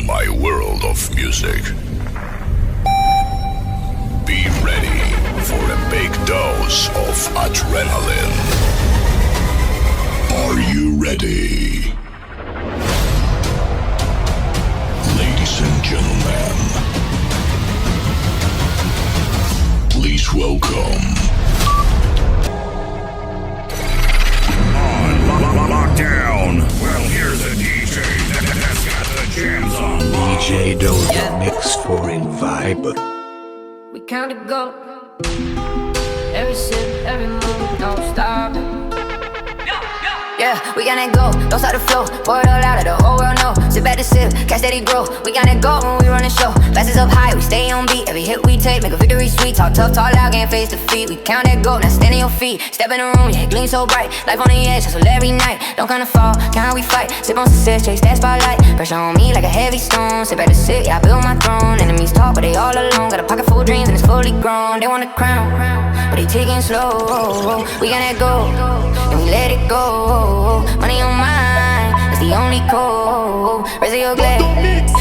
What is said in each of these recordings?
my world of music. Be ready for a big dose of adrenaline. Are you ready? Ladies and gentlemen, please welcome Lockdown. Well, here's a DJ that's got the jams on. DJ Dodo Mixxx for in vibe. We count to go. Every sip, every move, don't stop. Yeah, we gonna go, don't start the flow. Pour it all out, let the whole world know. Sip at the sip, catch steady grow. We gonna go when we run the show. Glasses up high, we stay on beat. Every hit we take, make a victory sweet. Talk tough, talk loud, can't face defeat. We count that go, now stand on your feet. Step in the room, yeah, gleam so bright. Life on the edge, hustle every night. Don't kinda fall, count how we fight. Sip on success, chase that spotlight. Pressure on me like a heavy stone. Sip at the sip, yeah, I build my throne. Enemies talk, but they all alone. Got a pocket full of dreams and it's fully grown. They want a crown, but they taking slow. We gonna go, and we let it go. Money on mine, that's the only code. Raise your glass,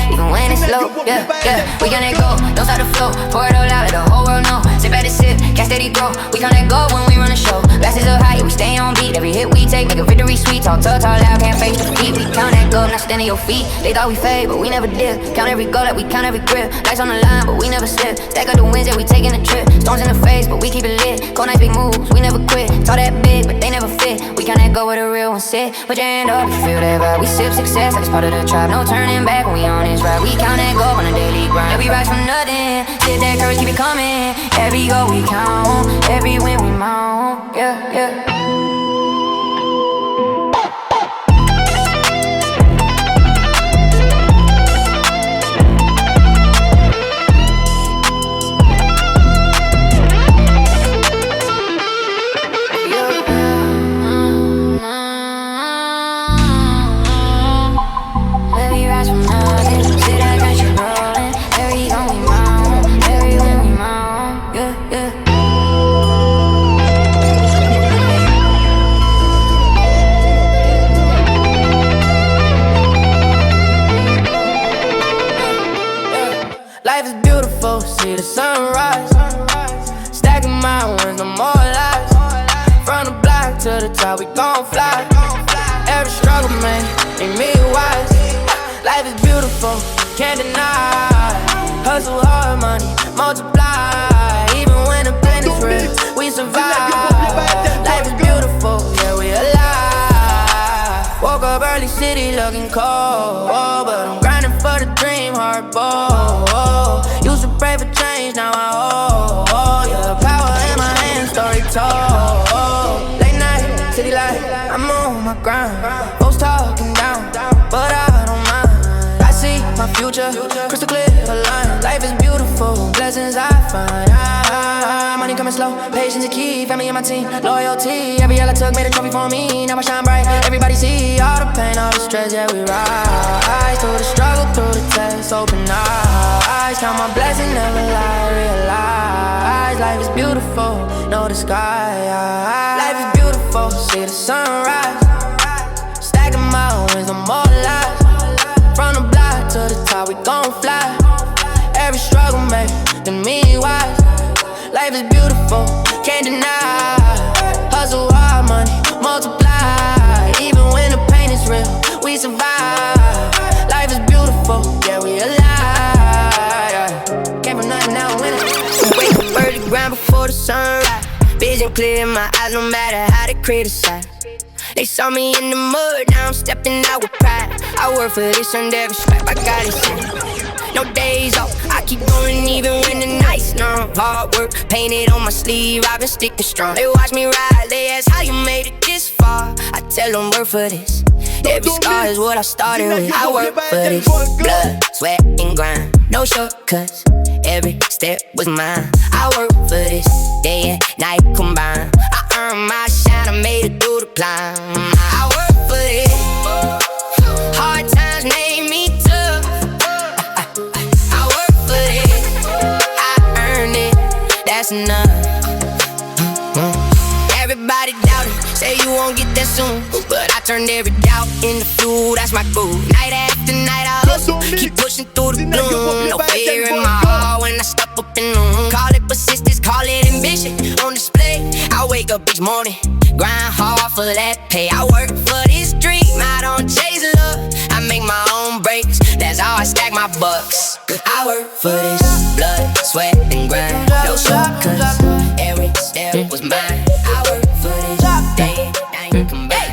even when it's low. Yeah, yeah, we gonna go, don't start the flow. Pour it all out, let the whole world know. Sip at the sip, can't steady grow. We gonna go when we run the show. Glasses up high, we stay on beat. Every hit we take, make a victory sweet. Talk tough, talk loud, can't face defeat. We count that gold, now stand on your feet. They thought we fade, but we never did. Count every goal like we count every grip. Lights on the line, but we never slip. Stack up the wins, yeah, we taking a trip. Storms in the face, but we keep it lit. Cold nights, big moves, we never quit. Talk that big, but they never fit. We count that go where the real ones sit. Put your hand up if you feel that vibe. We sip success like it's part of the tribe. No turning back when we on this ride. We count that gold on a daily grind. Yeah, we rise from nothing. Sip that courage, keep it coming. Every goal we count, every win we mount. Yeah, yeah. See the sunrise, stacking my wins, no more lies. From the block to the top, we gon' fly. Every struggle, man, make me wise. Life is beautiful, can't deny. Hustle hard, money multiply. Even when the pain is real, we survive. Life is beautiful, yeah, we alive. Woke up early, city looking cold, but I'm grinding for the dream, hard ball. Used to pray for change, now I hold. Yeah, power in my hands, story told. Late night, city light, I'm on my grind. Folks talking down, but I don't mind. I see my future, crystal clear, aligned. Life is beautiful, blessings I find. Money coming slow, patience is key. Family and my team, loyalty. Every L I took made a trophy for me. Now I shine bright, everybody see all the pain, all the stress. Yeah, we rise through the struggle, through the test. Open eyes, count my blessings, never lie. Realize life is beautiful, know the sky. Life is beautiful, see the sunrise. Stacking my wins, no more lies. From the block to the top, we gon' fly. Every struggle make me wise. Life is beautiful, can't deny. Hustle hard, money multiply. Even when the pain is real, we survive. Life is beautiful, yeah, we alive. Came from nothing, now winning. Wake up early, grind before the sunrise. Vision clear in my eyes, no matter how they criticize. They saw me in the mud, now I'm stepping out with pride. I work for this, earned every stripe, I got it. No days off, I keep going even when the night's long. Hard work, painted on my sleeve, I've been sticking strong. They watch me ride, they ask how you made it this far. I tell them work for this. Every scar is what I started with. I work for this. Blood, sweat, and grind, no shortcuts. Every step was mine. I work for this, day and night combined. I earned my shine, I made it through the climb. I work for this. Hard times made me tough. I work for this. I earned it, that's enough. Everybody doubted, say you won't get that soon, but I turn turned every doubt into fuel, that's my groove. Night after night I hustle, keep pushing through the gloom. No fear in my heart when I step up in the room. Call it persistence, call it ambition, on display. I wake up each morning, grind hard for that pay. I work for this dream, I don't chase love, I make my own breaks, that's how I stack my bucks. I work for this, blood, sweat, and grind. No shortcuts, every step was mine. I work for this, day, night, come back.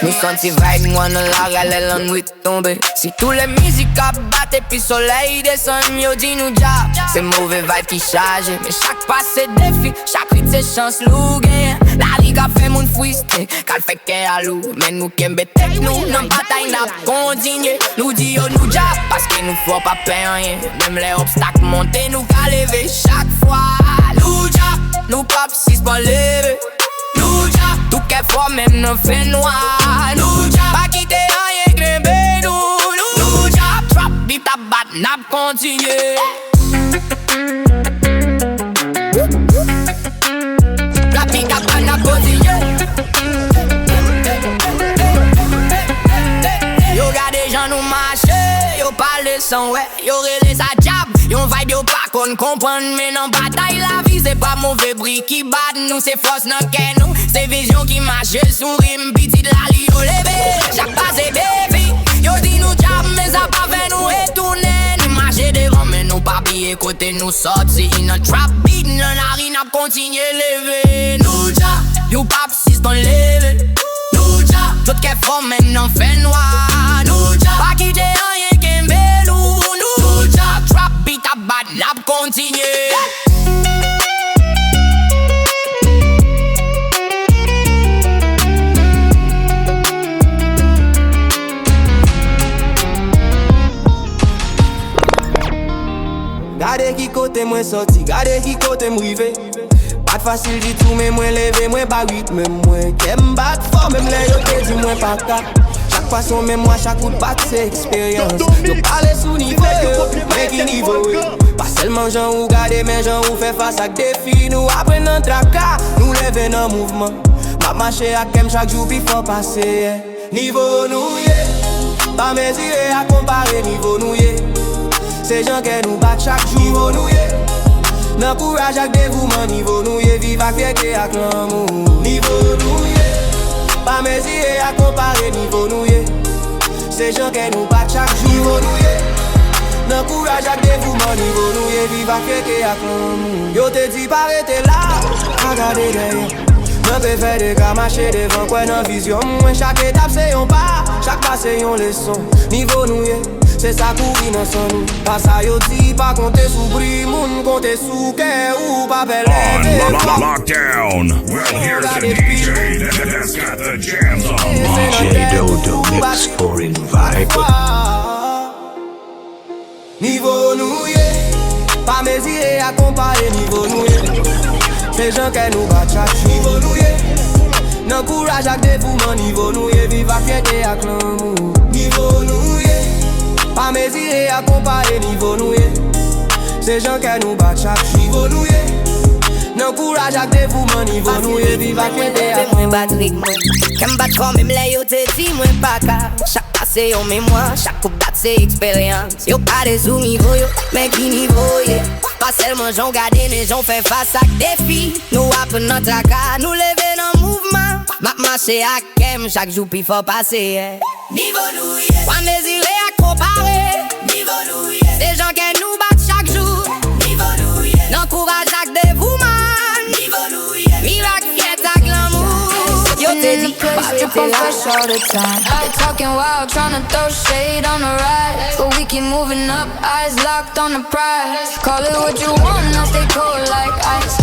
Nous senti vibe, moi dans la galère, la nuit tombée. Si tous les musiques battent puis soleil descend, yo dis nous job. C'est mauvais vibe qui charge, mais chaque pas c'est défi, chaque hit c'est chance loup gain. La ligue a fait mon freestyle, qu'elle fait qu'elle a loup. Mais nous qui aime tech nous, dans bataille n'a continué. Nous dit yo nous job, parce que nous faut pas payer rien. Même les obstacles montés, nous qu'à lever chaque fois. Nous job, nous pop 6 pour lever. Nous job, tout qu'est fort même nous fait noir. Nous job, pas quitter rien grimper nous job, trap beat à bat, n'a continué. La beat à bat, n'a continué. Yo gade des gens nous marcher, yo parle sans ouais, yo relais sa jab. Yo vibe yo pas qu'on comprendre, mais non bataille la vie c'est pas mauvais bruit qui bat nous, c'est force non qu'est nous, c'est vision qui marche sous rime, petit de la li yo levé, chaque pas c'est baby. Yo dit nous jab mais ça pas fait nous retourner, nous marcher devant mais nous pas bien côté nous sorti, in a trap beat, non lari n'a continué lever. Nous jab, yo pap 6 dans levé. Nous jab, tout qu'est fort maintenant fait noir. Nous jab, pas quitter rien qu'un belou. Nous jab, trap beat à bat, n'a continué. Gade qui côté moi sorti, gade qui côté m'rivé. Pas facile du tout, mais moi levé, moi pas rythme, moi qu'aime bat fort, même les yo te dit moi pas cap. Chaque façon, même moi, chaque coup de batte, c'est expérience. Nous parler sous niveau, mais qui niveau? Pas seulement gens ou garder, mais gens ou fait face à des défis. Nous apprenons un tracas, nous levons dans mouvement. Ma marché à kem chaque jour, puis faut passer. Niveau nous, yeah. Pas mesurer à comparer, niveau nous, yeah. C'est gens qui nous battent chaque jour, niveau nous, yeah. Nan courage ak dévouement, niveau nous, yeah. Vive ak fierté ak l'amour, niveau nous, yeah. Pas mesurer à comparer, niveau nous, yeah. C'est gens qui nous battent chaque jour, niveau nous, yeah. Nan courage ak dévouement, niveau nous, yeah. Vive ak fierté ak l'amour. Yo te dit pas rester là, à garder derrière. Nan préfère de ka marcher devant quoi nan vision. Moi chaque étape c'est un pas, chaque pas c'est une leçon. Niveau nous, yeah. C'est ça courir dans son nous. Pas ça yo dit, pas compter sous bris, moun compter souke ou pas belle. Lockdown. Well, here's the DJ that's got the jams on. DJ Dodo Mixxx for in vibe. Niveau nous, yeah. Pas mesurer à comparer, niveau nous, yeah. C'est gens qui nous battent chaque jour, niveau nous, yeah. Nan courage ak dévouement, niveau nous, yeah. Vive ak fierté ak l'amour, niveau nous, yeah. Pas mesurer à comparer, niveau nous, yeah. C'est gens qui nous battent chaque jour, niveau nous, yeah. Nan courage ak dévouement, niveau nous, yeah. Vive ak fierté ak l'amour. Moi batterie moi, qu'aime battre fort même les yo te dit moi pas ka. Chaque passé en mémoire, chaque coupe date c'est expérience. Yo pas des sous niveau yo, mais qui niveau yeah. Pas seulement j'en garde mais j'en fait face à défis. Nous apprenons notre tracas, nous lever dans mouvement. Ma marché à kem chaque jour puis faut passer yeah. Niveau nous yeah. Pas mesurer à comparer. Niveau nous yeah. Des gens qui nous battent chaque jour. Niveau nous yeah. N'encourage à dévouement. Niveau nous yeah. Miracle fiête à l'amour. Yo te dit Strip on fresh all the time. They talking wild, tryna throw shade on the rise, but we keep moving up, eyes locked on the prize. Call it what you want, I stay cold like ice.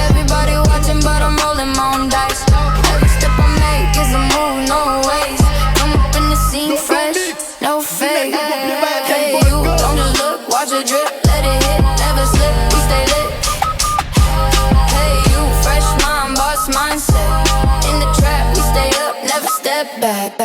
Everybody watching, but I'm rolling my own dice. Every step I make is a move, no waste. Come up in the scene fresh, no fake. Hey, you don't just look, watch it drip, let it hit, never slip, we stay lit. Hey, you fresh mind, boss mindset. In the trap, we stay up, never step back.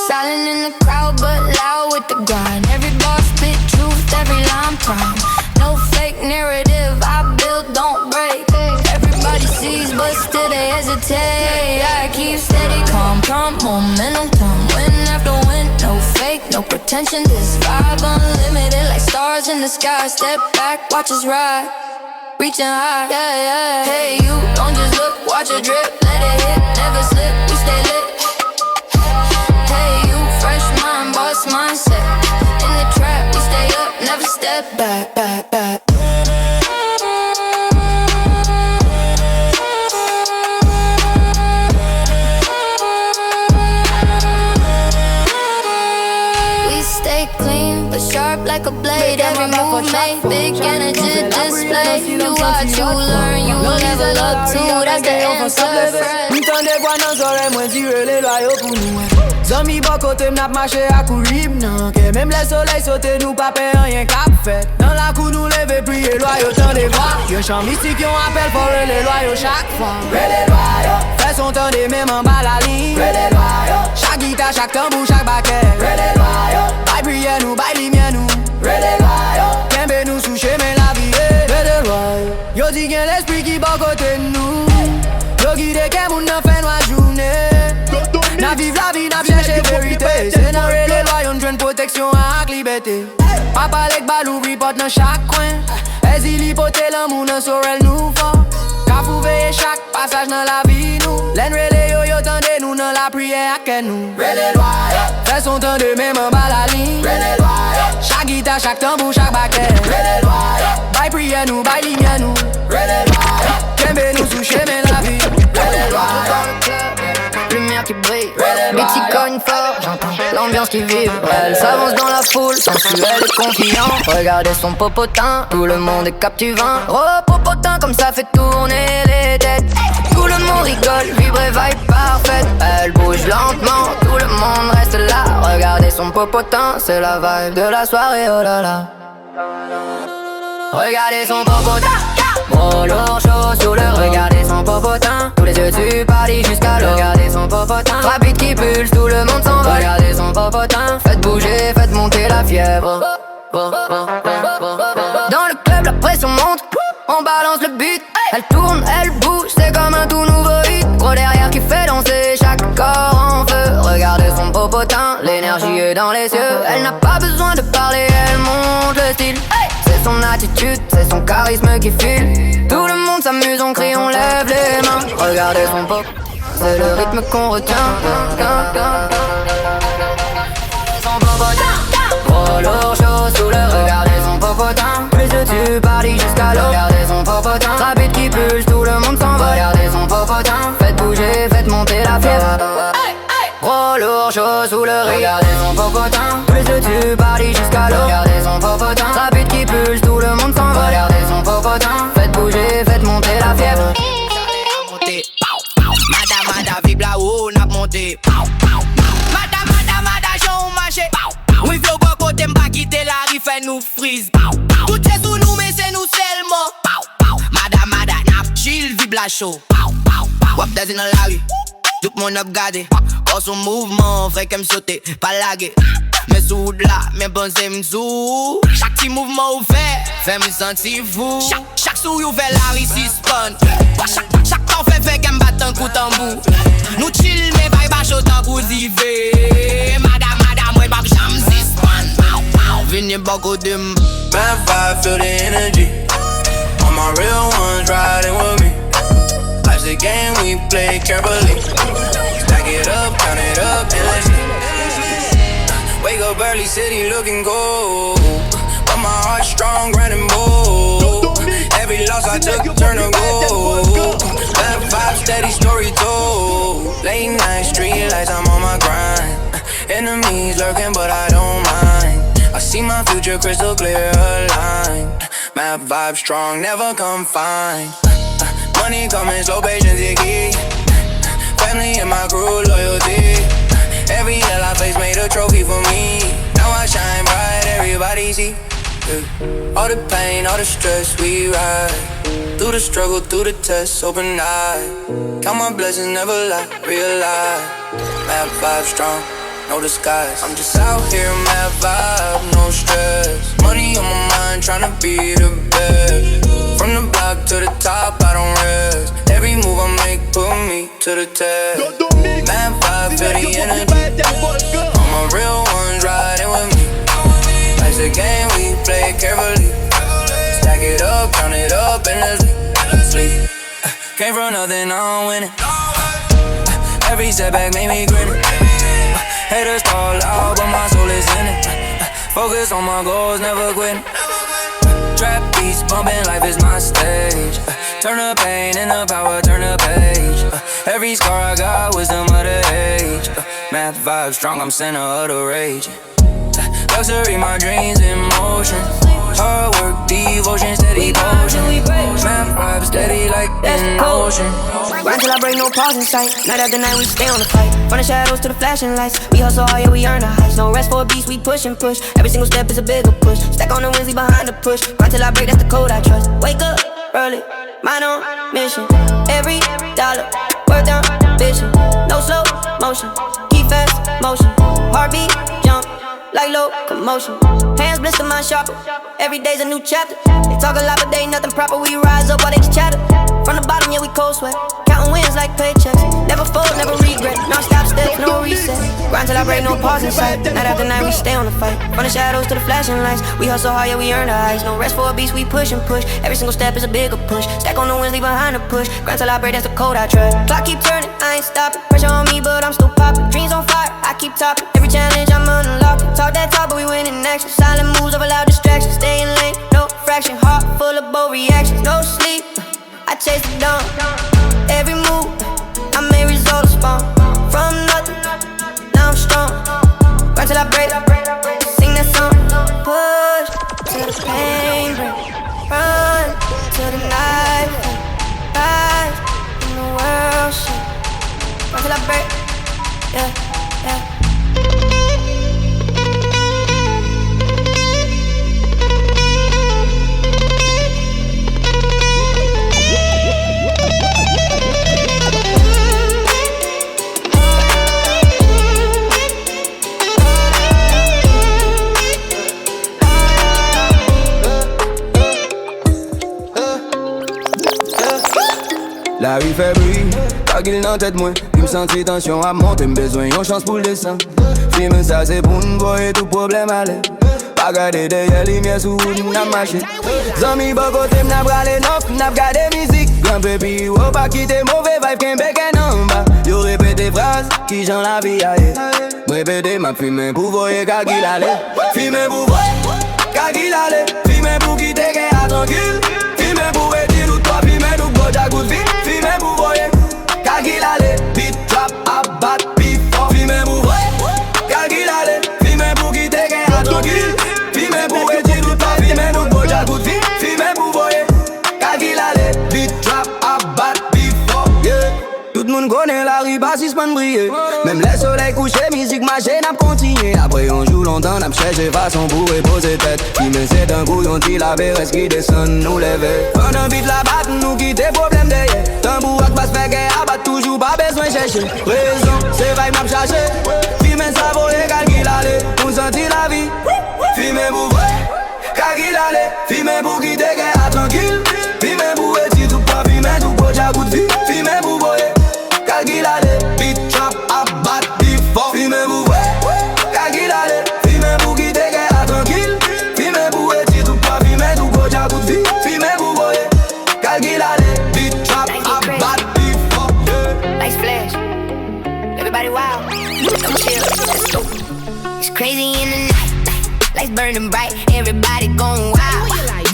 Silent in the crowd, but loud with the grind. Every bar spit truth, every line prime. No fake narrative, I build, don't break. Everybody sees, but still they hesitate. say I keep steady, calm, momentum. Win after win, no fake, no pretension. This vibe unlimited like stars in the sky. Step back, watch us ride, reaching high, yeah, yeah. Hey, you don't just look, watch it drip, let it hit, never slip, we stay lit. Hey, you fresh mind, boss mindset. In the trap, we stay up, never step back, back, back. Clean, but sharp like a blade. Every move made, big energy display. You watch, you learn, you level up too. That's the answer, friend. M'tende voix dans oreilles, moi tire les loyaux pour nous. Zami bon côté m'nap marché à courir, non. Que même les soleils sauter, nous pas payer rien cap fait. Dans la cour nous lever, prier loyaux, tant des voix. Y'a chant mystique, y'on appelle pour les loyaux chaque fois. Les loyaux, fait son temps des mêmes en bas la ligne. Les loyaux, chaque guitare, chaque tambour, chaque baquet. Les loyaux, bye prier nous, bye lumière nous. Les loyaux, kembe nous sous chemin la vie. Les loyaux, yo dit gen l'esprit qui bon côté de nous. Yo guide que moun nan fait noir journée. Na vive la vie, na cherche vérité. C'est dans les loyaux, on joue protection à la liberté. Papa lek balou, report dans chaque coin. Ezili l'hypothèse, l'amour nan sorel nous fort. Ka pou veye chaque passage dans la vie nous. Len rele yo yo tende nous dans la prière à ken nous. Rele loyaux, fait son temps de même en bas la ligne. Rele loyaux, chaque guitare, chaque tambour, chaque baquet. Rele loyaux, bye prière nous, bye lumière nous. Rele loyaux, kembe nous sous chemin la vie. Rele loyaux, lumière qui brille, beat qui cogne fort, j'entends l'ambiance qui vibre. Elle s'avance dans la foule, sensuelle et confiant. Regardez son popotin, tout le monde est captivant. Oh popotin, comme ça fait tourner les têtes. Tout le monde rigole, vibre et vibe parfaite. Elle bouge lentement, tout le monde reste là. Regardez son popotin, c'est la vibe de la soirée, oh là là. Regardez son popotin, gros lourd chaud sous le. Regardez son popotin, tous les yeux dessus Paris jusqu'à l'eau. Regardez son popotin, rapide qui pulse, tout le monde s'en va. Regardez son popotin, faites bouger, faites monter la fièvre. Dans le club la pression monte, on balance le beat. Elle tourne, elle bouge, c'est comme un tout nouveau hit. Gros derrière qui fait danser chaque corps en feu. Regardez son popotin, l'énergie est dans les yeux. Elle n'a pas besoin de parler, elle monte le style. C'est son attitude, c'est son charisme qui file. Tout le monde s'amuse, on crie, on lève les mains. Regardez son pop, c'est le rythme qu'on retient. Son popotin, gros lourd chaud sous le. Regardez son popotin, plus dessus Paris jusqu'à l'eau. Regardez son popotin, rapide qui pulse, tout le monde s'en va. Regardez son popotin, faites bouger, faites monter la fièvre. Gros lourd chaud sous le riz. Regardez son popotin, plus dessus Paris jusqu'à l'eau. Regardez son popotin, rapide qui pulse, tout le monde s'en va. Regardez son popotin, faites bouger, faites monter la fièvre. Madame, vibre là-haut, n'a monté. Madame, j'en marché. Oui, v'l'au bon côté, m'pas quitter la rive, fait nous freeze. Tout est sous nous, mais c'est nous seulement. Madame, n'a chill, vibre la chaud. Wap dans la rue, tout le monde a gardé. Pour son mouvement, fait qu'elle me sauter, pas laguer. Mais sous là, mes bons m'zou. Chaque petit mouvement ouvert, fait me sentir fou. Chaque sou ouvert, la rive suspend. Chaque temps fait qu'elle me batte un coup tambour. Nous chill, mais vibe à chaud tant qu'on y va. Madame, ouais, bab, j'aime suspend. Vini beaucoup de Mad vibe, feel the energy. All my real ones riding with me. Life's a game we play carefully. Stack it up, count it up, endlessly. Wake up early, city looking gold. But my heart strong, grinding bold. Every loss I took, turn to gold. Bad vibe, steady story told. Late night, street lights, I'm on my grind. Enemies lurking, but I don't mind. I see my future crystal clear aligned. Mad vibe strong, never confined. Money coming, slow, patience, is key. Family and my crew, loyalty. Every hell I face made a trophy for me. Now I shine bright, everybody see. All the pain, all the stress, we ride. Through the struggle, through the test, open eye. Count my blessings, never lie, realize. Mad vibe strong, no disguise. I'm just out here, mad vibe, no stress. Money on my mind, tryna be the best. From the block to the top, I don't rest. Every move I make put me to the test. Man 5, feel the energy. All my real ones riding with me. Life's a game, we play it carefully. Stack it up, count it up, endlessly. Sleep. Came from nothing, now I'm winning. Every setback made me grin. Haters fall out, but my soul is in it. Focus on my goals, never quitting. Trap beats bumping, life is my stage. Turn the pain into power, turn the page. Every scar I got, wisdom of the age. Math vibe strong, I'm center of the rage. Luxury, my dreams in motion. Hard work, devotion, steady potion. Math vibe steady like an ocean. Grind till I break, no pause in sight. Night after night, we stay on the fight. From the shadows to the flashing lights. We hustle hard, yeah, we earn the heights. No rest for a beast, we push and push. Every single step is a bigger push. Stack on the wins, leave behind the push. Grind till I break, that's the code I trust. Wake up early, mind on mission. Every dollar, worth down, vision. No slow motion, keep fast motion. Heartbeat, jump, like locomotion. Hands blister, mind sharper. Every day's a new chapter. They talk a lot, but they ain't nothing proper. We rise up while they chatter. From the bottom, yeah, we cold sweat. Counting wins like paychecks. Never fold, never regret. Non-stop steps, no reset. Grind till I break, no pause in sight. Night after night, we stay on the fight. From the shadows to the flashing lights. We hustle hard, yeah, we earn the highs. No rest for a beast, we push and push. Every single step is a bigger push. Stack on the wins, leave behind the push. Grind till I break, that's the code I trust. Clock keep turning, I ain't stopping. Pressure on me, but I'm still popping. Dreams on fire, I keep topping. Every challenge, I'm unlocking. Talk that talk, but we win in action. Silent moves over loud distractions. Stay in lane, no fraction. Heart full of bold reactions. No sleep, I chase the dawn. Every move, I made results spawn. From nothing, now I'm strong. Run till I break, sing that song. Push till the pain break. Run till the night rise in the world shake. Run till I break, yeah, yeah. La rue fait bruit, pas qu'il dans tête moi. Il me sentit tension à monter, besoin yon chance pour le descendre. Filme ça c'est pour nous voir tout problème à l'air. Pas garder derrière les lumières sous nous n'a marché. Zami bon côté m'n'a bralé neuf, n'a gardé musique. Grand pépi, oh pas quitter mauvais vibe qu'un bec en bas. Yo répété phrases qui j'en la vie aille. Répété ma fumée pour voir qu'à qui l'allait. Filme pour voir qu'à qui l'allait. Filme pour quitter qu'à tranquille. Filme pour retirer tout toi, filme tout gros jagout vite. Filme pour voir qu'à qui l'allait. Beat trap, abat, beat fort. Filme pour voir qu'à qui l'allait. Filme pour quitter qu'à tranquille. Filme pour retirer tout toi, filme tout gros jagout vite. Filme pour voir qu'à qui l'allait. Beat trap, abat, beat fort. Yeah. Tout le monde connaît la rue, pas si man briller. Même les soleils couchés, musique marché, n'a continué. Après on joue longtemps, n'a cherché façon pour reposer tête. Qui me c'est un coup, on tire la véresse qui descend, nous lever. Pendant beat la batte, nous quitter problème derrière. Tambour à pas se faire guerre, abat toujours pas besoin chercher. Raison, c'est vibe m'a cherché. Filme ça vaut égal qu'il allait. On sentit la vie. Filme pour vrai, car qu'il allait. Filme pour quitter guerre tranquille. Filme pour retirer tout pas, filme tout pour jagout de vie. Filme pour voyer. Qu'il allait, beat trap, abat, beat fort. Filme pour vrai, qu'il allait. Filme pour quitter guerre tranquille. Filme pour retirer tout pas, filme tout gros jagout de vie. Filme pour voyer. Qu'il allait, beat trap, abat, beat fort. Lights flash, everybody wild. Come chill, let's go. It's crazy in the night, lights burning bright. Everybody going wild,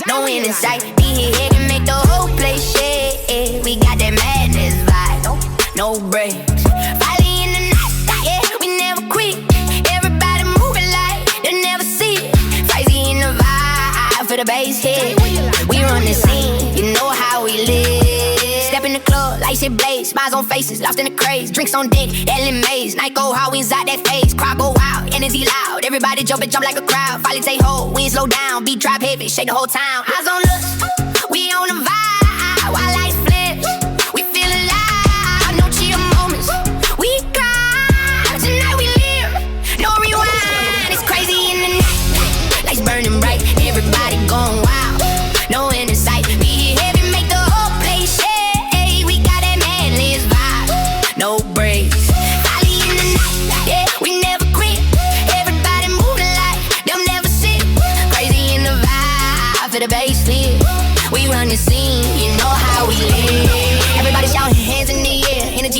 no end in sight. Be here to make the whole place shake. We got that madness vibe. No breaks. Finally in the night, yeah, we never quit. Everybody moving like they never see it. Crazy in the vibe for the bass hit. We run the scene, you know how we live. Step in the club, lights hit blaze, smiles on faces, lost in the craze. Drinks on deck, Ellen Mays. Night go hard, we inside that phase. Crowd go wild, energy loud. Everybody jump like a crowd. Finally take hold, we ain't slow down. Beat drop heavy, shake the whole town. Eyes on us, we on the vibe. While lights flash, we feel alive. No chill moments, we grind. Tonight we live, no rewind. It's crazy in the night, lights burning bright. Everybody going wild, no end in sight. Be here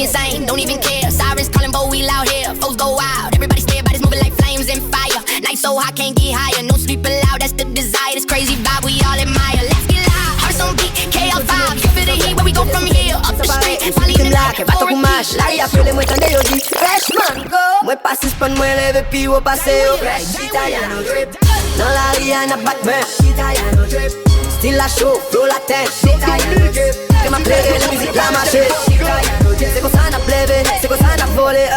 insane, don't even care. Sirens calling, but we loud here. Foes go wild, everybody stare, bodies moving like flames and fire. Night so high, can't get higher. No sleep allowed, that's the desire. This crazy vibe we all admire. Let's get loud, hearts on beat, KL vibes. You feel the heat, where we go from here. Up the street, Molly in the night, bato kou mash, lari apele mwen tande yo di freshman go. Mwen pasis pan mwen leve pi wo pase yo. Fresh Italiano drip, nan lari an a Batman. Italiano drip, still a show, flow la ten. Italiano drip, que ma plebe, la musique la marche. Italiano drip, c'est comme ça n'a plebe, c'est comme ça n'a volé.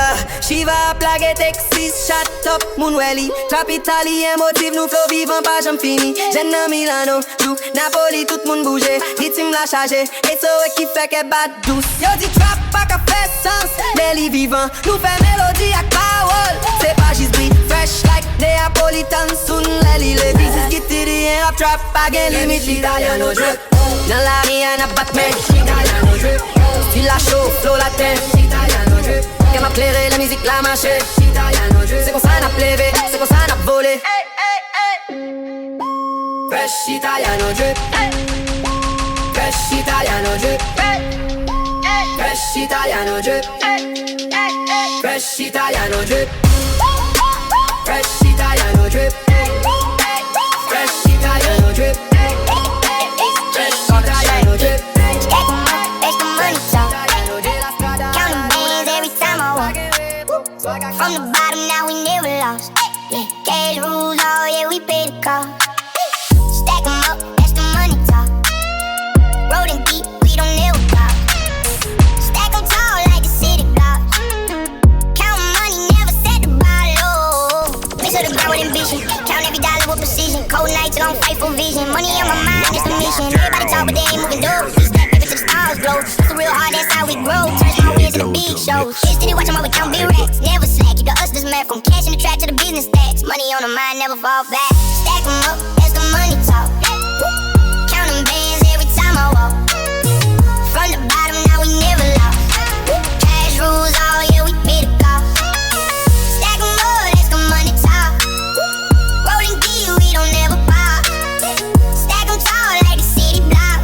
Shiva plague Texas, shut up, Moonwelly. Trap italien, motive nous flow vivant, pas j'en fini. J'en a Milano, Lou, Napoli, tout moun bouge. Rythme la charge, et so qui fait qu'elle bat douce. Yo dit trap, pas qu'à fait sens. Les lits vivants, nous fait mélodie à parole. C'est pas juste beat, fresh like Neapolitan. Soon, les lits, les pieces, get it in rap trap, pas gain limite. Italiano drip, dans la rien à Batman. Italiano drip, style la show, flow la tête. Italiano drip, que m'a clairé, la musique la marche. Italiano drip, c'est comme ça n'a plebe, c'est comme ça n'a volé. Fresh Italiano drip, fresh Italiano drip, fresh Italiano drip, fresh Italiano drip, fresh Italiano drip, fresh Italiano drip, fresh Italiano drip. It's the money talk. Counting bands every time I walk. From the bottom, now we never lost. Yeah, cash rules, oh yeah, we pay the cost. Stack 'em up, that's the money talk. Rolling deep, we don't never stop. Stack 'em tall like the city blocks. Counting money, never set the bar low. Mix of the ground with ambition. Count every dollar with precision. Cold nights, gon' fight for vision. Money on my mind, it's the mission. Everybody talk, but they ain't moving doors. We stack paper till the stars glow. It's real hard, that's how we grow. Turn small wins into big shows. Steady watch 'em all, we count big racks. Never slack, keep the hustlers mad. From cash in the track to the business stacks. Money on the mind, never fall back. Stack 'em up, that's the money talk. Count 'em bands every time I walk. From the bottom, now we never lost. Cash rules, oh yeah, we pay the cost. Stack 'em up, that's the money talk. Rolling deep, we don't never pop. Stack 'em tall like the city block.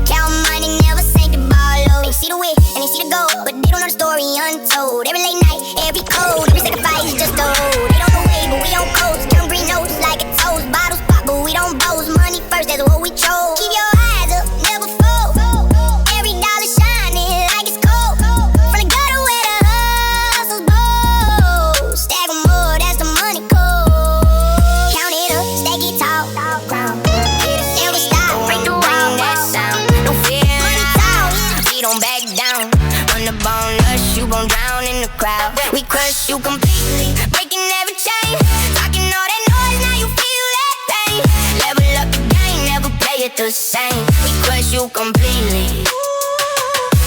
Count money, never sink the ball low. They see the way and they see the goal, but they don't know the story untold. Every late night, every code, every sacrifice is just a hold. They don't know way, but we on coast. Count green notes like a toast. Bottles pop, but we don't boast. Money first, that's what we chose. Keep your eyes up, never fold. Every dollar shining like it's cold. From the gutter where the hustle's bold. Stack 'em up, that's the money code. Count it up, stack it tall. Never stop, break the wall, that sound. No fear, money tall. We don't back down. Run up on us, you gon' drown in the crowd. We crush you completely, breaking every chain. Talking all that noise, now you feel that pain. Level up the game, never play it the same. We crush you completely.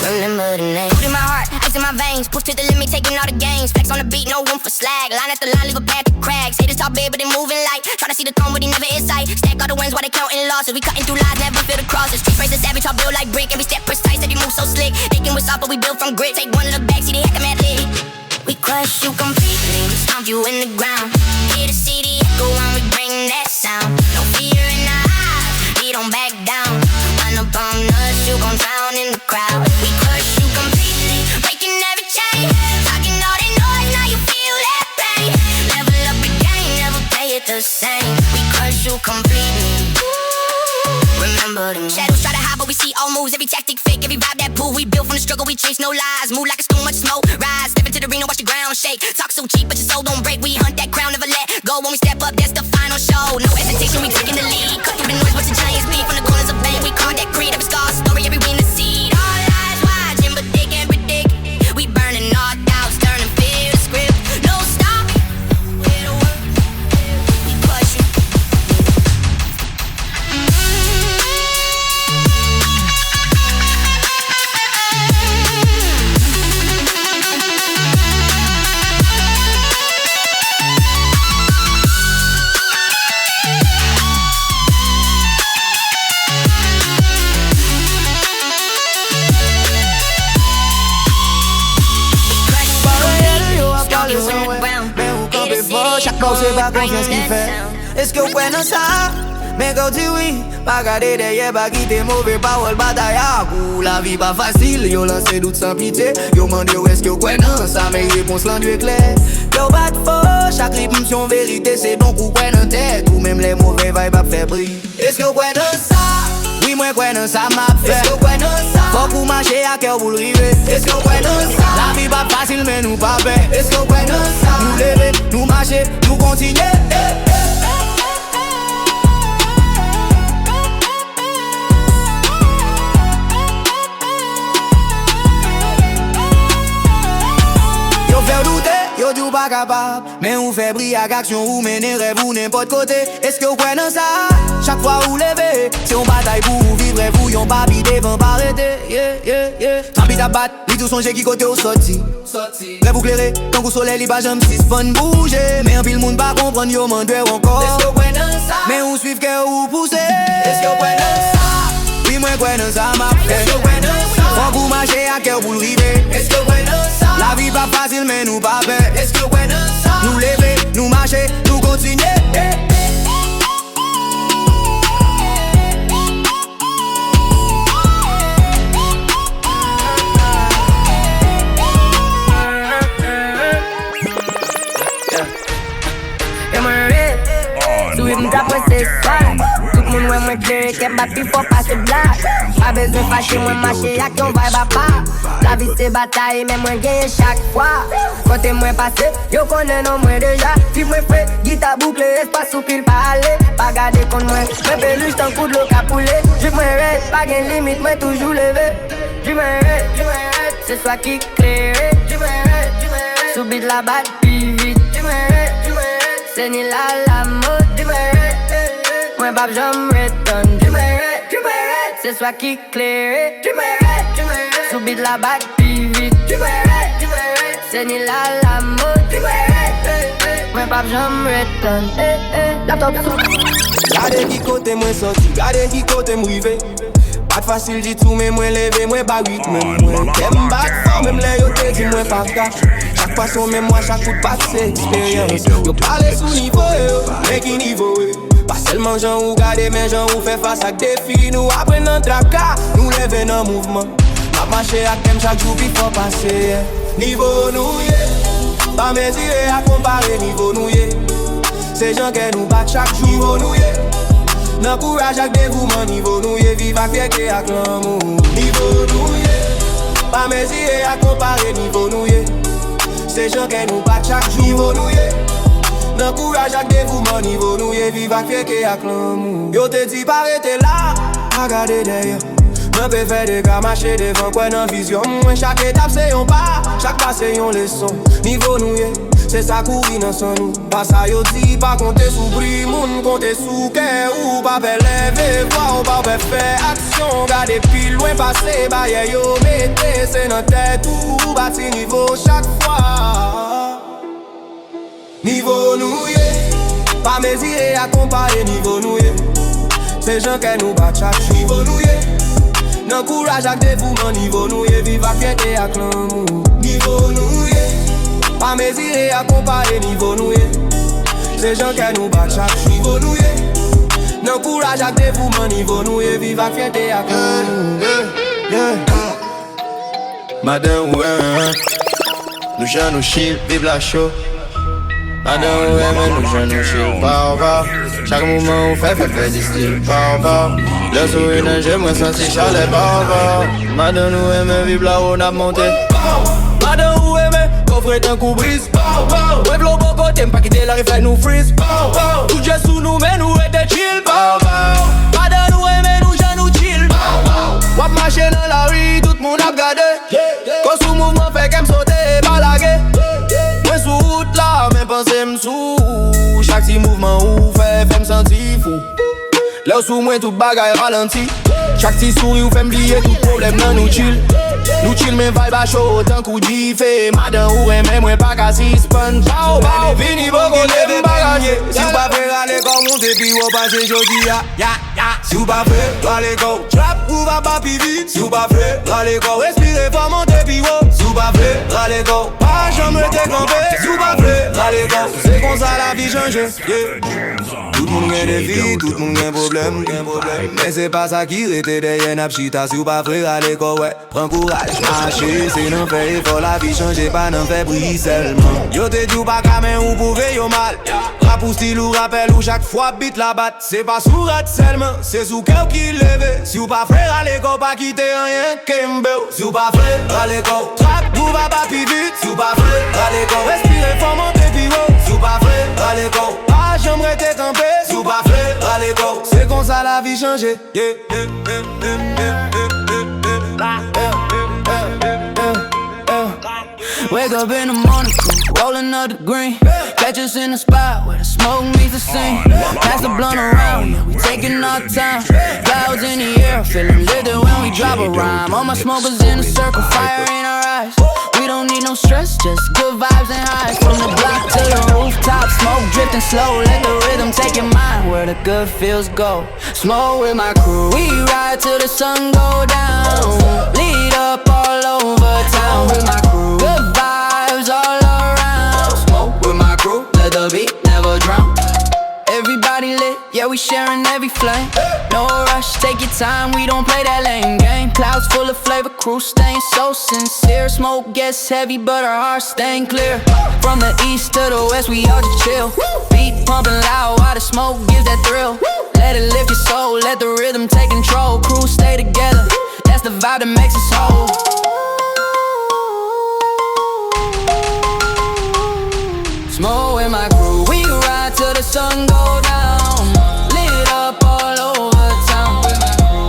Remember the name. Put in my heart, ice in my veins. Push to the limit, taking all the games. Flex on the beat, no room for slag. Line after line, leave a path to cracks. Haters talk big, but they moving light. Try to see the throne, but they never in sight. Stack all the wins while they counting losses. We cutting through lies, never feel the crosses. Street race the savage, all built like brick. Every step precise, every move so slick. Thinking we're soft, but we built from grit. Take one of the bags, see the heck I'm at lit. We crush you completely, stomp you in the ground. Hear the city echo when we bring that sound. No fear in the eyes, we don't back down. Run up on us, you gon' drown in the crowd. We crush you completely, breaking every chain. Talking all that noise, now you feel that pain. Level up the game, never play it the same. We crush you completely. Remember them. Shadows try to hide, but we see all moves. Every tactic fake, every vibe that pull. We built from the struggle, we chase no lies. Move like it's too much smoke. Rise, step into the arena, watch the ground shake. Talk so cheap, but your soul don't break. We hunt that crown, never let go. When we step up, that's the final show. No hesitation, we taking the lead. Cut through the noise, watch the giants beat. From the corners of bang, we call that creed. Every scar story, every win the seed. All eyes watching, but they can't predict. We burning all doubts, turning fear to script. No stop, where to work. We crush you. Chaque c'est pas confiance qui fait. Est-ce que ouais non ça? mais quand tu oui, pas garder derrière, pas quitter mauvais paroles, bataille à coup. La vie pas facile, yo lancé doute sans pitié. Yo mande où est-ce que vous croyez dans ça, mais réponse l'endu est clair. Yo pas de faux, chaque rythme son vérité, c'est donc vous croyez dans tête. Ou même les mauvais vibes pas faire briller. Est-ce que vous croyez dans ça? Oui, moi croyez dans ça, m'a fait. Est-ce que vous croyez dans ça? Faut qu'on marche à cœur pour le river. Est-ce que vous croyez dans ça? La vie pas facile, mais nous pas fait. Est-ce que vous croyez dans ça? Nous lever, nous marcher, nous continuer. Faire douter, yo dis pas capable. Mais on fait briller avec action ou mener rêve ou n'importe côté. Est-ce que vous croyez dans ça? Chaque fois où levez, c'est une bataille pour vous vivre et vous yon pas bidé, vont pas arrêter. T'habites à battre, li tout songe qui côté au sorti. Rêve vous clairer, quand vous soleil li pas jamais si fun bouger. Mais en pile monde pas comprendre yo m'en doit encore. Est-ce que vous croyez dans ça? Mais on suive que vous poussez. Est-ce que vous croyez dans ça? Oui, moi croyez dans ça, m'a fait. Est-ce que vous croyez dans ça? Faut vous marcher à cœur pour le river. Est-ce que vous croyez dans ça? La vie pas facile mais nous pas fait. Est-ce que vous croyez dans ça? Nous lever, nous marcher, nous continuer. Tout le monde ouais clair qu'elle m'a plus faut passer blague. Pas besoin de fâcher, moi marcher à qu'on vibe à pas. La vie c'est bataille, mais moi gagne chaque fois. Côté moi passé, yo connais non moi déjà. Puis moi fait, guitare bouclée, espace sous pile pas aller. Pas garder contre moi, moi peluche tant coup de l'eau capouler. Je me rêve, pas gagne limite, moi toujours levé. Je me rêve, c'est toi qui crée. Je me rêve, subit la batte plus vite. Je me rêve, c'est ni la mode. Moi bab j'aime return. C'est soit qui claire. Subit la bague plus vite. C'est ni la mode. Moi bab j'aime return. Laptop sous. Gade qui côté moi sorti, gade qui côté m'rivé. Pas facile du tout mais moi levé, moi ba rythme. Moi t'aime back fort même les yo te dit moi pas ka. Chaque façon même moi chaque coup de passe c'est expérience. Yo parle sous niveau mais qui niveau pas seulement gens ou garder mais gens ou fait face à défis. Nous apprenons notre tracas, nous lever dans mouvement. Ma marcher à thème chaque jour puis faut passer. Niveau nous yé, pas mesurer à comparer niveau nous yé. C'est gens qui nous battent chaque jour niveau nous yé. N'encourage avec dévouement niveau nous yé. Vive à fierté avec l'amour. Niveau nous yé, pas mesurer à comparer niveau nous yé. C'est gens qui nous battent chaque jour niveau nous yé. N'encourage avec dévouement niveau nous yé. Vive à fierté avec l'amour. Yo te dis pas rester là, regarder derrière. M'en peut faire des gars marcher devant quoi dans vision. Chaque étape c'est un pas, chaque pas c'est une leçon. Niveau nous yé, c'est ça courir dans son nous. Pas ça yo dit, pas compter sous bris, moun compter sous cœur. Ou pas faire lever, voir ou pas faire action. Garder plus loin passer, bah yo mettez, c'est notre tête ou bâti niveau chaque fois. Niveau nous yé, pas mesurer à comparer niveau nous yé. C'est gens qui nous battent chaque jour. Niveau nous yé, n'encourage avec dévouement niveau nous yé. Vive à fierté avec l'amour. Niveau nous yé, pas mesurer à comparer niveau nous yé. C'est gens qui nous battent chaque jour. Niveau nous yé, n'encourage avec dévouement niveau nous yé. Vive à fierté avec l'amour. Madame ouais, nous jeunes nous chill, vive la show. Madame ouais, nous jeunes nous chill, pas. Chaque moment on fait du style, pas. Le sourire d'un jeu, moi senti chalet, pas. Madame nous aime, vive là où on a monté. Madame ou aime, coffre d'un coup brise. Ouais, v'l'au bon côté, m'pas quitter la rive, nous freeze. Tout jet sous nous, mais nous était chill. Madame nous aime, nous jeunes nous chill. Wap marcher dans la rue, tout le monde a regardé. Quand sous mouvement fait qu'elle me saute et balaguer. Moi sous route là, mais pensez m'sous. Chaque petit mouvement ou fait me sentir fou. Là sous moi tout bagaille ralenti. Chaque petit sourire ou fait m'blier tout problème non nous chill. Nous chill mais vibe à chaud tant coup d'IFE. Madame ou aime moi pas qu'à si spun. Vini beaucoup de m'bagagne. Si ou pas faire aller comme on depuis ou passer jodi ya. Si ou pas faire aller go trap ou va pas plus vite. Si ou pas faire aller go respirer pas monter puis wow. Si ou pas faire aller go pas jamais décamper. Si ou pas faire aller go fort. C'est comme ça la vie change, yeah. Tout le monde gagne des vies, tout le monde gagne problème. Mais c'est pas ça qui rete derrière n'a pchita. Si ou pas frère à l'école, ouais, prends courage, marcher. C'est non fait effort, la vie change, pas non fait briller seulement. Yo te dis pas qu'à main ou pouvez yo mal. Rap ou style ou rappel ou chaque fois beat la batte. C'est pas sous rat seulement, c'est sous cœur qui lève. Si ou pas frère à l'école, pas quitter rien qu'embe. Si ou pas frère à l'école, track ou va pas plus vite. Si ou pas frère à l'école, respirez fort monter plus haut. Si ou pas frère à l'école, ah j'aimerais te camper. Si ou pas frère à l'école, c'est comme ça la vie change, yeah. Wake up in the morning, rolling up the green. Catch us in the spot where the smoke meets the scene. Pass the blunt around, yeah, we taking our time. Clouds in the air, feeling lit when we drop a rhyme. All my smokers in a circle, fire in our eyes. We don't need no stress, just good vibes and highs. From the block to the rooftop, smoke drifting slow. Let the rhythm take your mind where the good feels go. Smoke with my crew, we ride till the sun go down. Lead up all over town with my crew. Good vibes all around. Smoke with my crew, let the beat never drown. Everybody lit, yeah, we sharing every flame. No rush, take your time, we don't play that lame game. Clouds full of flavor, crew staying so sincere. Smoke gets heavy, but our hearts staying clear. From the east to the west, we all just chill. Beat pumping loud while the smoke gives that thrill. Let it lift your soul, let the rhythm take control. Crew stay together, that's the vibe that makes us whole. Smoke with my crew, we ride till the sun go down. Lit up all over town.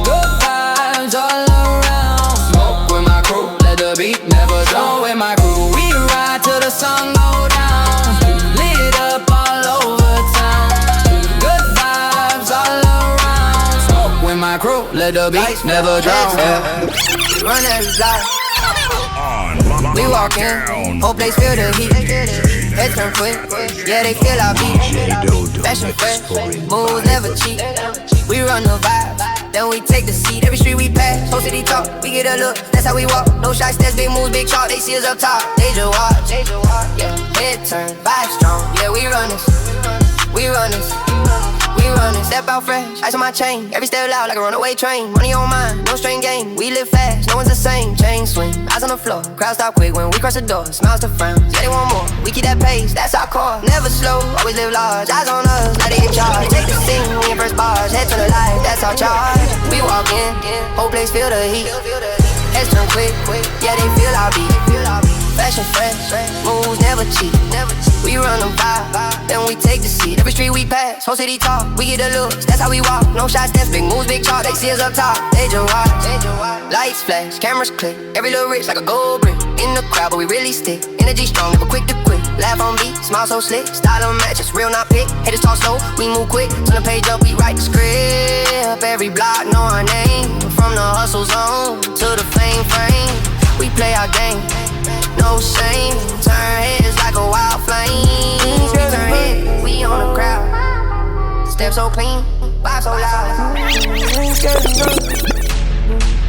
Good vibes all around. Smoke with my crew, let the beat never drown. With my crew, we ride till the sun go down. Lit up all over town. Good vibes all around. Smoke with my crew, let the beat never drown. Run every block. We walk in, whole place feel the heat. Heads turn quick, yeah they feel our beat. Fashion fresh, moves never cheap. We run the vibe, then we take the seat. Every street we pass, whole city talk, we get a look. That's how we walk, no shy steps, big moves, big chalk. They see us up top, they just watch. Yeah, head turn, vibe strong. Yeah we run this, we run this. We runnin', step out fresh, ice on my chain. Every step loud like a runaway train. Money on mine, no strain game. We live fast, no one's the same. Chain swing, eyes on the floor. Crowd stop quick when we cross the door. Smiles to frowns, yeah they want more. We keep that pace, that's our core. Never slow, always live large. Eyes on us, now they in charge. Take the scene, we in first bars. Head to the light, that's our charge. We walk in, whole place feel the heat. Heads turn quick, yeah they feel our beat. Fashion fresh, moves never cheap. We run them vibe, then we take the seat. Every street we pass, whole city talk, we get the looks. That's how we walk, no shy steps, big moves, big chalk. They see us up top, they just watch. Lights flash, cameras click, every little rich like a gold brick. In the crowd, but we really stick. Energy strong, never quick to quit. Laugh on beat, smile so slick. Style on match, it's real, not pick. Haters talk slow, we move quick. Turn the page up, we write the script. Every block know our name. From the hustle zone to the fame frame, we play our game. No shame, turn heads like a wild flame. We turn heads, we on the crowd. Step so clean, vibe so loud.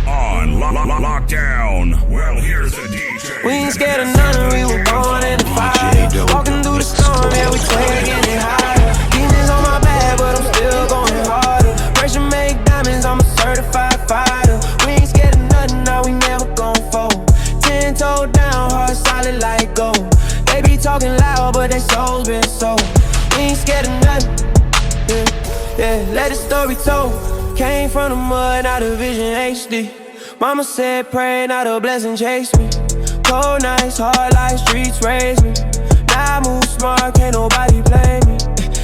On lockdown. Well, here's the DJ. We ain't scared of none, we were born in the fire. Walking through the storm, yeah, we taking it higher. Demons on my back, but I'm still going harder. Pressure make diamonds, I'm a certified fighter. We ain't scared of nothing, now we never gon' fold. 10 toe down, heart solid like gold. They be talking loud, but their souls been sold. We ain't scared of nothing, yeah, let the story told. Came from the mud, now the vision HD. Mama said pray, now the blessing chase me. Cold nights, hard life, streets raise me. Now I move smart, can't nobody play me.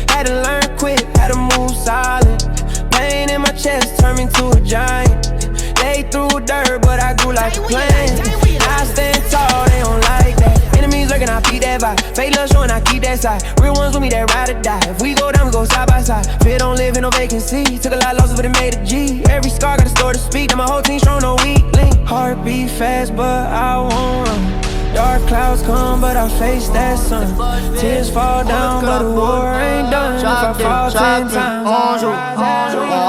Had to learn quick, had to move silent. Pain in my chest turned me to a giant. They threw dirt, but I grew like a plant. Now I stand tall, they don't like that. Enemies lurking, I beat that vibe. Fake love showing, I keep that side. Real ones with me, that ride or die. If we go down, we go side by side. Fear don't live in no vacancy. Took a lot of losses, but it made a G. Every scar got a story to speak. Now my whole team strong, no weak link. Heart beat fast, but I won't run. Dark clouds come, but I face that sun. Tears fall down, but the war ain't done. If I fall 10 times, on joue, on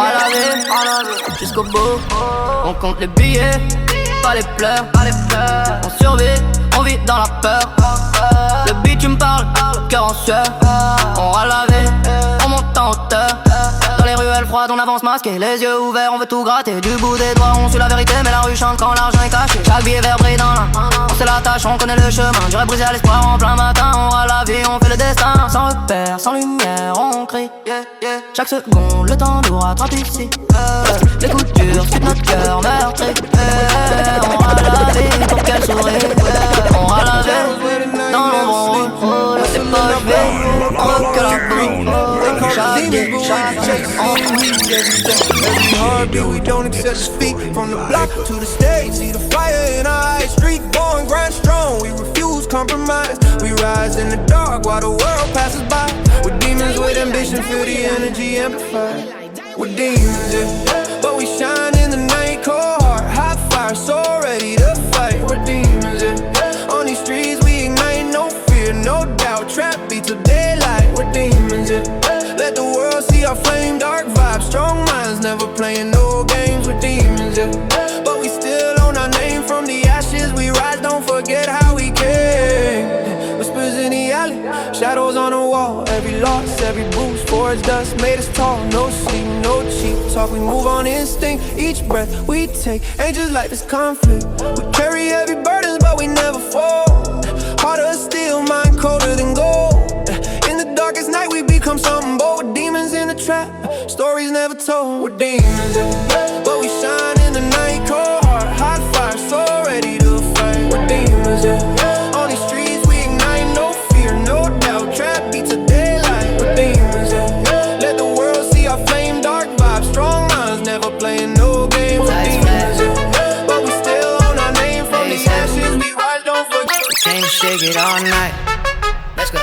va laver, jusqu'au bout. On compte les billets, pas les pleurs. On survit, on vit dans la peur. Le beat tu me parles, cœur en sueur. On râle la vie, on monte en hauteur. Dans les ruelles froides, on avance masqué, les yeux ouverts, on veut tout gratter. Du bout des doigts, on suit la vérité, mais la rue chante quand l'argent est caché. Chaque billet vert brille dans la main. On sait la tâche, on connaît le chemin. J'aurais brisé à l'espoir en plein matin. On râle la vie, on fait le destin. Sans repère, sans lumière, on crie. Chaque seconde, le temps nous rattrape ici. Les coups durs, c'est notre cœur meurtri. On râle la vie pour qu'elle sourit. On râle la vie dans l'ombre, on roule. C'est pas je vais, on recule la boue. Chaque Every heartbeat, we don't accept defeat. From the block to the stage, see the fire in our eyes. Street born, grind strong, we refuse compromise. We rise in the dark while the world passes by. We're demons with ambition, feel the energy amplified. We're demons, yeah, but we shine in the night. Cold heart, hot fire, so ready to fight. We're demons, yeah, on these streets we ignite. No fear, no doubt, trap beats of daylight. We're demons, yeah, let the world see our flame. Dark vibes, strong minds, never playing no games with demons, yeah. But we still own our name. From the ashes we rise, don't forget how we came. Whispers in the alley, shadows on the wall. Every loss, every boost, forged dust made us tall. No sleep, no cheap talk, we move on instinct. Each breath we take, angels like this conflict. We carry heavy burdens, but we never fall. Harder steel, mind colder than gold. In the darkest night we become something bold. Demons in the trap, stories never told. We're demons, yeah, but we shine in the night. Cold heart, hot fire, so ready to fight. We're demons, yeah, on these streets we ignite. No fear, no doubt, trap beats of daylight. We're demons, yeah, let the world see our flame. Dark vibes, strong minds, never playing no games. We're demons, yeah, but we still own our name. From the ashes we rise, don't forget. Can't shake it all night. Let's go.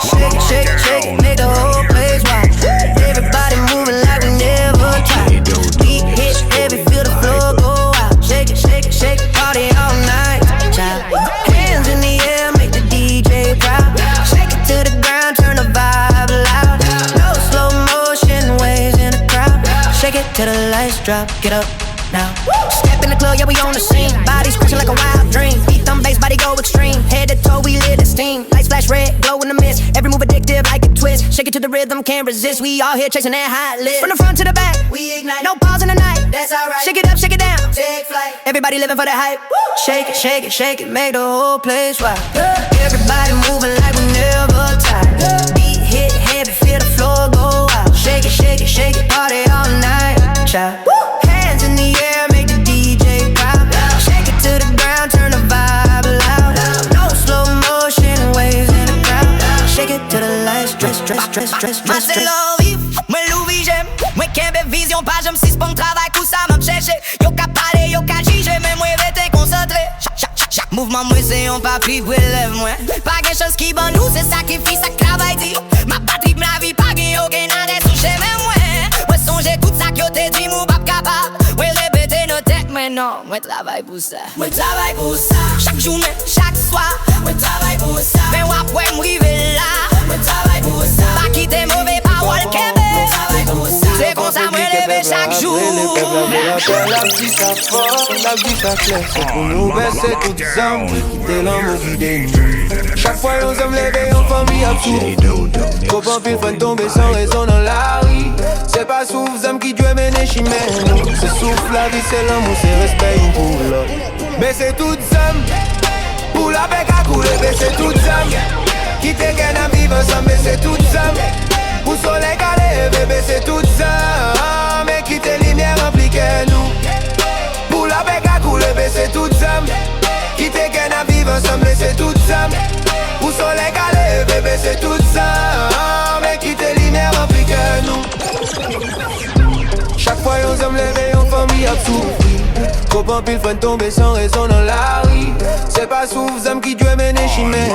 Shake it, shake it, shake it, make the whole place rock. Everybody moving like we never tried. Beat hit heavy, feel the floor go out. Shake it, shake it, shake it, party all night. Child. Hands in the air, make the DJ proud. Shake it to the ground, turn the vibe loud. No slow motion, waves in the crowd. Shake it till the lights drop, get up now. Step in the club, yeah, we on the scene. Body scratching like a wild dream. Beat them bass, body go extreme. Head to toe, we lit the steam. Lights flash red, glow in the mist. Every move addictive like a twist. Shake it to the rhythm, can't resist. We all here chasing that hot list. From the front to the back, we ignite. No pause in the night, that's alright. Shake it up, shake it down, take flight. Everybody living for the hype. Shake it, shake it, shake it, make the whole place rock. Everybody moving like we never tired. Beat hit heavy, feel the floor go out. Shake it, shake it, party all night. Child. Hands in the air, make the DJ proud. Shake it to the ground, turn the vibe loud. No slow motion, waves in the crowd. Shake it to the lights, dress. Moi c'est l'envie, moi l'ouvri j'aime. Moi qui ai vision, pas j'aime si c'est bon travail, tout ça m'a cherché. Yo ka parler, yo ka juger, mais moi rester concentré. Chaque mouvement, moi c'est un papier pour élève, moi. Pas quelque chose qui bat nous, c'est sacrifice, ça travail dit. Ma patrie, ma vie, pas gagne aucun adresse, touché même moi. Moi songer tout ça qui yo te dit, moi pas capable. Moi répéter nos têtes, mais non, moi travaille pour ça. Moi travaille pour ça. Chaque journée, chaque soir, moi travaille pour ça. Mais après, m'river là, moi travaille pour ça. Pas quitter mauvais paroles, Québec. C'est comme ça, moi lever chaque jour. La vie ça fort, la vie ça clair. C'est pour nous baisser toutes les âmes. Quitter l'amour guidé nous. Chaque fois on s'aime lever en famille à tout. Copain pile fin tomber sans raison dans la rue. C'est pas sous vous âmes qui Dieu mène chimère. C'est souffle la vie, c'est l'amour, c'est respect pour l'autre. Mais c'est toutes âmes. Pour la bec à couler, mais c'est toutes âmes. Quitter qu'un à vivre ensemble, mais c'est toutes âmes. Pour soleil calé, bébé, c'est toutes âmes. Mais quitter lumière implique nous. Pour la bec à couler, mais c'est toutes âmes. Quitter qu'un à vivre ensemble, mais c'est toutes âmes. Pour soleil calé, bébé, c'est toutes âmes. Mais quitter lumière implique nous. Chaque fois on s'aime lever en famille à tout. Copain pile fin tomber sans raison dans la rue. C'est pas sous vous âmes qui Dieu mène chimère.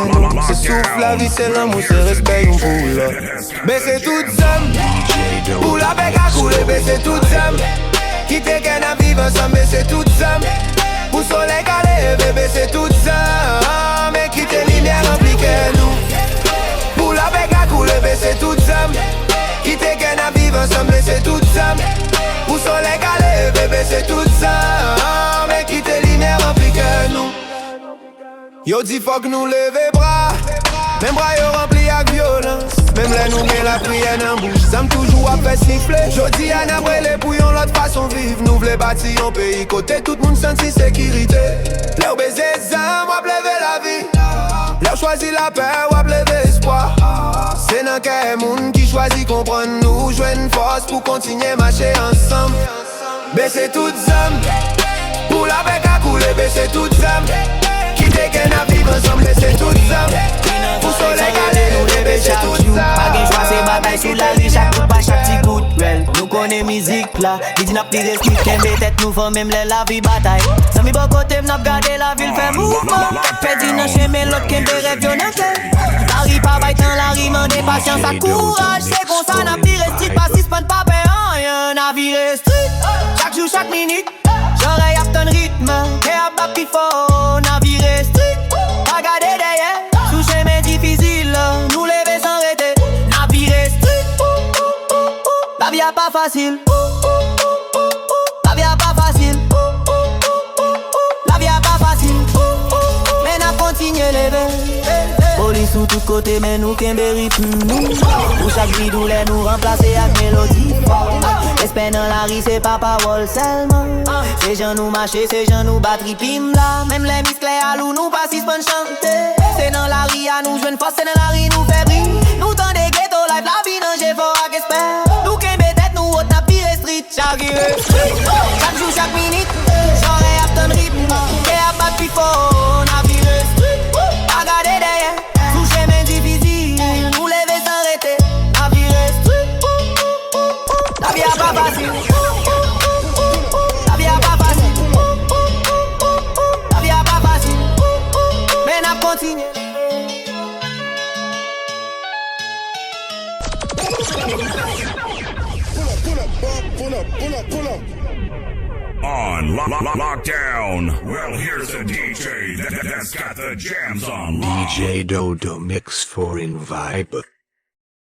C'est souffle la vie, c'est l'amour, c'est respect pour l'autre. Mais c'est toutes âmes. Pour la bec à couler, mais c'est toutes âmes. Quitter qu'un à vivre ensemble, mais c'est toutes âmes. Pour soleil calé, bébé, c'est toutes âmes. Mais quitter lumière implique nous. Pour la bec à couler, mais c'est toutes âmes. Quitter qu'un à vivre ensemble, mais c'est toutes âmes. Pour soleil calé, bébé, c'est toutes âmes. Mais quitter lumière implique nous. Yo dit faut que nous lever bras. Même bras yo rempli avec violence. Même les nous met la prière en bouche. Ça me toujours à faire siffler. Jodi à n'abré les bouillons l'autre façon vivre. Nous v'lez bâti un pays côté tout le monde senti sécurité. Leur baiser zam, wap lever la vie. Leur choisi la paix, wap lever espoir. C'est dans quel monde qui choisit comprendre nous. Jouer une force pour continuer marcher ensemble. Baisser toutes âmes. Pour la bec à couler, baisser toutes âmes. Quitter qu'elle a vivre ensemble, baisser toutes âmes. Pour soleil aller, nous les baisser toutes âmes. Pas de choix, c'est bataille sous la rue. Chaque coup, pas chaque petit coup de well. Nous connaissons musique là. Il dit n'a pas de respect, qu'elle des têtes nous font même la vie bataille. Sans mi bon côté, n'a pas gardé la ville, fait mouvement. Fait dit n'a chemin, l'autre qu'elle des rêves, y'en a qu'elle. Lari pas baille dans la rime, des patience à courage. C'est qu'on s'en a pris restrict, pas si pas payant, y'en a viré strict. Chaque jour, chaque minute, j'aurais à ton rythme. Et à bas plus fort, n'a viré strict. Pas garder derrière, sous chemin difficile, nous lever sans arrêter. N'a viré strict. La vie a pas facile. La vie a pas facile. La vie a pas facile. Mais n'a continué lever. Police sous tous côtés, mais nous qu'un plus nous. Pour chaque vidéo, nous remplacer avec mélodie. Espère dans la rue, c'est pas parole seulement. C'est gens nous marcher, c'est gens nous battre pim là. Même les muscles à l'eau, nous pas si bon chanter. C'est dans la rue à nous, jeune force, c'est dans la rue, nous fait briller. Nous dans des ghettos, live la vie, non, j'ai fort à qu'espère. Nous qu'un tête, nous haute à pire street. Chaque jour, chaque minute, j'aurais à ton rythme. Et à battre plus fort, on a viré street. Pas garder derrière. La vie a pas facile. La vie a pas facile. La vie a pas facile. Mais n'a continué. Pull up. On lockdown. Well, here's a DJ that's got the jams on. DJ Dodo Mixxx for in vibe.